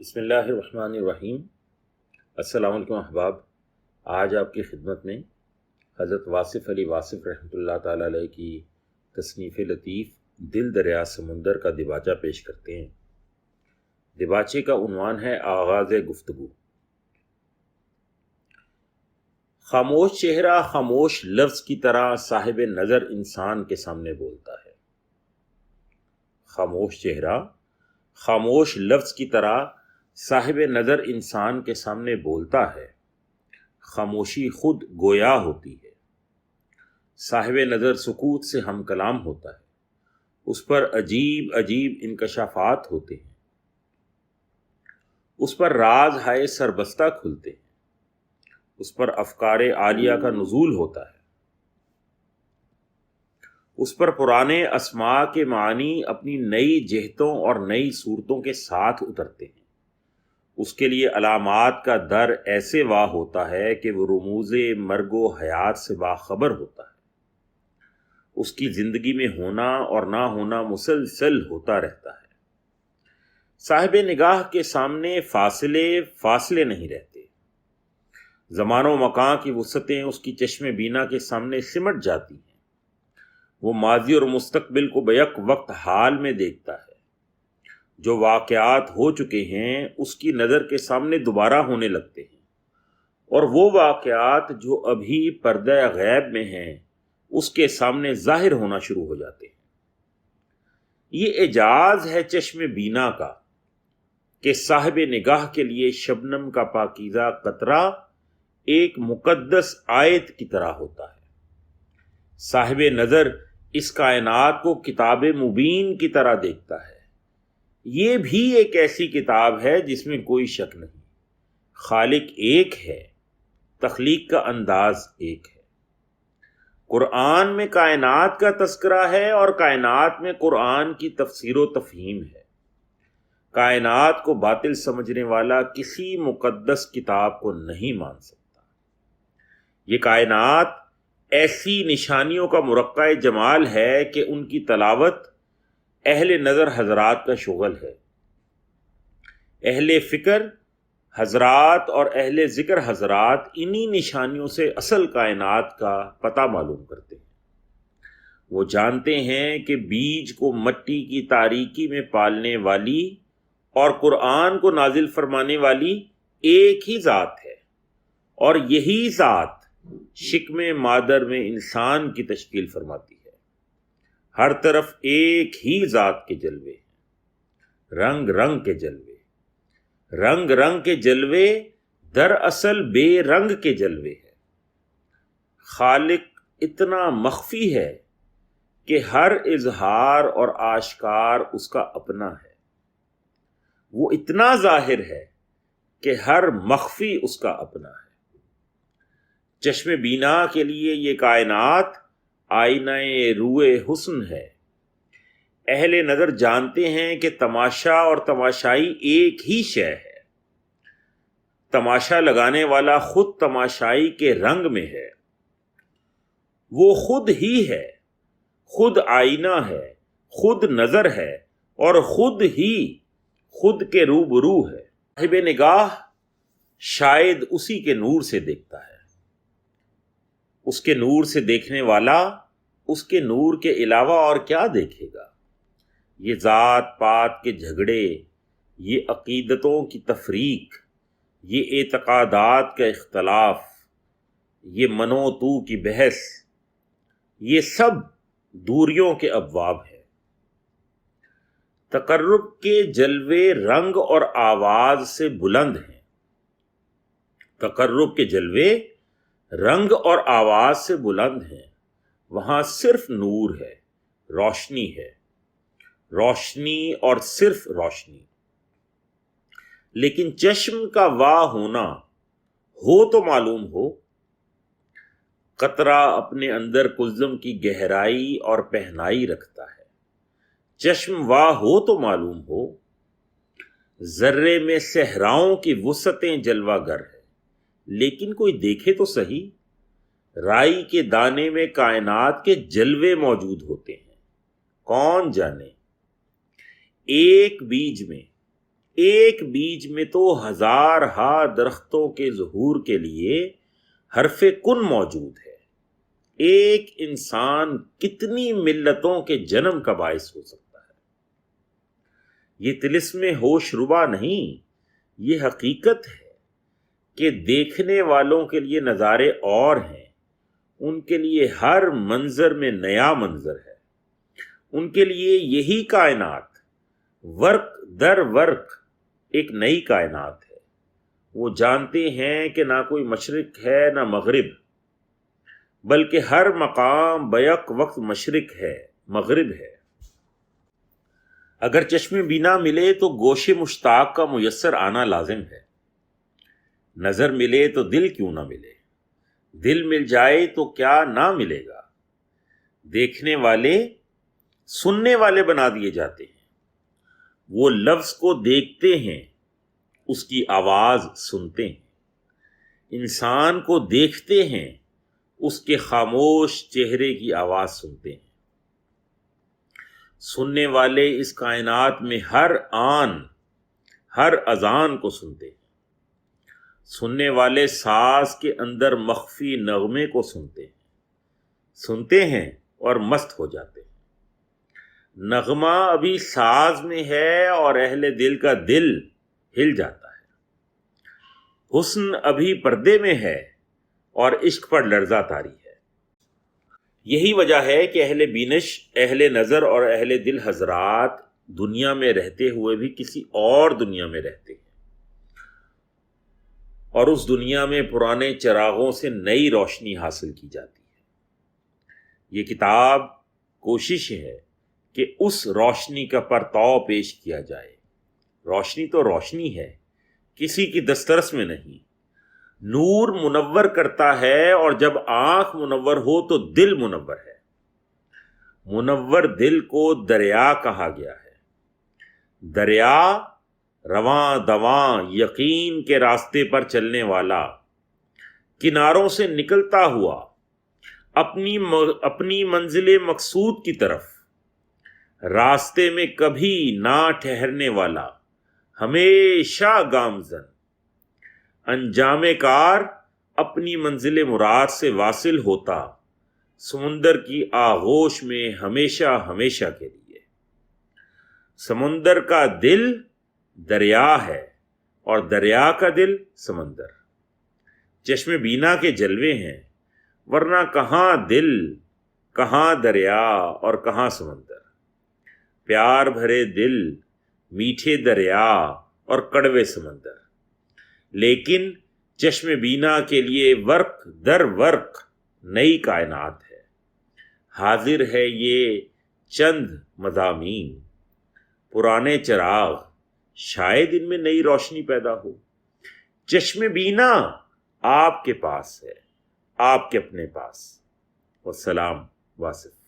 بسم اللہ الرحمن الرحیم۔ السلام علیکم احباب۔ آج آپ کی خدمت میں حضرت واصف علی واصف رحمۃ اللہ تعالیٰ علیہ کی تصنیف لطیف دل دریا سمندر کا دباچہ پیش کرتے ہیں۔ دباچے کا عنوان ہے آغاز گفتگو۔ خاموش چہرہ خاموش لفظ کی طرح صاحب نظر انسان کے سامنے بولتا ہے۔ خاموش چہرہ خاموش لفظ کی طرح صاحب نظر انسان کے سامنے بولتا ہے۔ خاموشی خود گویا ہوتی ہے۔ صاحب نظر سکوت سے ہم کلام ہوتا ہے۔ اس پر عجیب عجیب انکشافات ہوتے ہیں۔ اس پر راز ہائے سربستہ کھلتے ہیں۔ اس پر افکار عالیہ کا نزول ہوتا ہے۔ اس پر پرانے اسماء کے معنی اپنی نئی جہتوں اور نئی صورتوں کے ساتھ اترتے ہیں۔ اس کے لیے علامات کا در ایسے واہ ہوتا ہے کہ وہ رموز مرگ و حیات سے باخبر ہوتا ہے۔ اس کی زندگی میں ہونا اور نہ ہونا مسلسل ہوتا رہتا ہے۔ صاحب نگاہ کے سامنے فاصلے نہیں رہتے۔ زمان و مکان کی وسعتیں اس کی چشم بینا کے سامنے سمٹ جاتی ہیں۔ وہ ماضی اور مستقبل کو بیک وقت حال میں دیکھتا ہے۔ جو واقعات ہو چکے ہیں اس کی نظر کے سامنے دوبارہ ہونے لگتے ہیں، اور وہ واقعات جو ابھی پردہ غیب میں ہیں اس کے سامنے ظاہر ہونا شروع ہو جاتے ہیں۔ یہ اعجاز ہے چشم بینا کا کہ صاحب نگاہ کے لیے شبنم کا پاکیزہ قطرہ ایک مقدس آیت کی طرح ہوتا ہے۔ صاحب نظر اس کائنات کو کتاب مبین کی طرح دیکھتا ہے۔ یہ بھی ایک ایسی کتاب ہے جس میں کوئی شک نہیں۔ خالق ایک ہے، تخلیق کا انداز ایک ہے۔ قرآن میں کائنات کا تذکرہ ہے اور کائنات میں قرآن کی تفسیر و تفہیم ہے۔ کائنات کو باطل سمجھنے والا کسی مقدس کتاب کو نہیں مان سکتا۔ یہ کائنات ایسی نشانیوں کا مرقع جمال ہے کہ ان کی تلاوت اہل نظر حضرات کا شغل ہے۔ اہل فکر حضرات اور اہل ذکر حضرات انہی نشانیوں سے اصل کائنات کا پتہ معلوم کرتے ہیں۔ وہ جانتے ہیں کہ بیج کو مٹی کی تاریکی میں پالنے والی اور قرآن کو نازل فرمانے والی ایک ہی ذات ہے، اور یہی ذات شکم مادر میں انسان کی تشکیل فرماتی ہے۔ ہر طرف ایک ہی ذات کے جلوے ہیں، رنگ رنگ کے جلوے۔ رنگ رنگ کے جلوے دراصل بے رنگ کے جلوے ہیں۔ خالق اتنا مخفی ہے کہ ہر اظہار اور آشکار اس کا اپنا ہے۔ وہ اتنا ظاہر ہے کہ ہر مخفی اس کا اپنا ہے۔ چشم بینا کے لیے یہ کائنات آئینہ روئے حسن ہے۔ اہل نظر جانتے ہیں کہ تماشا اور تماشائی ایک ہی شے ہے۔ تماشا لگانے والا خود تماشائی کے رنگ میں ہے۔ وہ خود ہی ہے، خود آئینہ ہے، خود نظر ہے، اور خود ہی خود کے روبرو ہے۔ صاحب نگاہ شاید اسی کے نور سے دیکھتا ہے۔ اس کے نور سے دیکھنے والا اس کے نور کے علاوہ اور کیا دیکھے گا؟ یہ ذات پات کے جھگڑے، یہ عقیدتوں کی تفریق، یہ اعتقادات کا اختلاف، یہ منو تو کی بحث، یہ سب دوریوں کے ابواب ہے۔ تقرب کے جلوے رنگ اور آواز سے بلند ہیں۔ تقرب کے جلوے رنگ اور آواز سے بلند ہیں۔ وہاں صرف نور ہے، روشنی ہے، روشنی اور صرف روشنی۔ لیکن چشم کا واہ ہونا ہو تو معلوم ہو۔ قطرہ اپنے اندر کلزم کی گہرائی اور پہنائی رکھتا ہے۔ چشم واہ ہو تو معلوم ہو۔ ذرے میں صحراؤں کی وسعتیں جلوہ گر ہے، لیکن کوئی دیکھے تو صحیح۔ رائی کے دانے میں کائنات کے جلوے موجود ہوتے ہیں، کون جانے۔ ایک بیج میں ایک بیج میں تو ہزارہا درختوں کے ظہور کے لیے حرف کن موجود ہے۔ ایک انسان کتنی ملتوں کے جنم کا باعث ہو سکتا ہے۔ یہ طلسم ہوش ربا نہیں، یہ حقیقت ہے کہ دیکھنے والوں کے لیے نظارے اور ہیں، ان کے لیے ہر منظر میں نیا منظر ہے، ان کے لیے یہی کائنات ورق در ورق ایک نئی کائنات ہے۔ وہ جانتے ہیں کہ نہ کوئی مشرق ہے نہ مغرب، بلکہ ہر مقام بیک وقت مشرق ہے مغرب ہے۔ اگر چشم بینا ملے تو گوش مشتاق کا میسر آنا لازم ہے۔ نظر ملے تو دل کیوں نہ ملے، دل مل جائے تو کیا نہ ملے گا۔ دیکھنے والے سننے والے بنا دیے جاتے ہیں۔ وہ لفظ کو دیکھتے ہیں، اس کی آواز سنتے ہیں۔ انسان کو دیکھتے ہیں، اس کے خاموش چہرے کی آواز سنتے ہیں۔ سننے والے اس کائنات میں ہر آن ہر اذان کو سنتے ہیں۔ سننے والے ساز کے اندر مخفی نغمے کو سنتے ہیں اور مست ہو جاتے ہیں۔ نغمہ ابھی ساز میں ہے اور اہل دل کا دل ہل جاتا ہے۔ حسن ابھی پردے میں ہے اور عشق پر لرزہ طاری ہے۔ یہی وجہ ہے کہ اہل بینش، اہل نظر اور اہل دل حضرات دنیا میں رہتے ہوئے بھی کسی اور دنیا میں رہتے ہیں، اور اس دنیا میں پرانے چراغوں سے نئی روشنی حاصل کی جاتی ہے۔ یہ کتاب کوشش ہے کہ اس روشنی کا پرتاؤ پیش کیا جائے۔ روشنی تو روشنی ہے، کسی کی دسترس میں نہیں۔ نور منور کرتا ہے، اور جب آنکھ منور ہو تو دل منور ہے۔ منور دل کو دریا کہا گیا ہے۔ دریا رواں دواں یقین کے راستے پر چلنے والا، کناروں سے نکلتا ہوا اپنی منزل مقصود کی طرف، راستے میں کبھی نہ ٹھہرنے والا، ہمیشہ گامزن، انجام کار اپنی منزل مراد سے واصل ہوتا، سمندر کی آغوش میں ہمیشہ ہمیشہ کے لیے۔ سمندر کا دل دریا ہے اور دریا کا دل سمندر۔ چشم بینا کے جلوے ہیں، ورنہ کہاں دل، کہاں دریا اور کہاں سمندر۔ پیار بھرے دل، میٹھے دریا اور کڑوے سمندر، لیکن چشم بینا کے لیے ورق در ورق نئی کائنات ہے۔ حاضر ہے یہ چند مضامین، پرانے چراغ، شاید ان میں نئی روشنی پیدا ہو۔ چشم بینا آپ کے پاس ہے، آپ کے اپنے پاس۔ والسلام واصف۔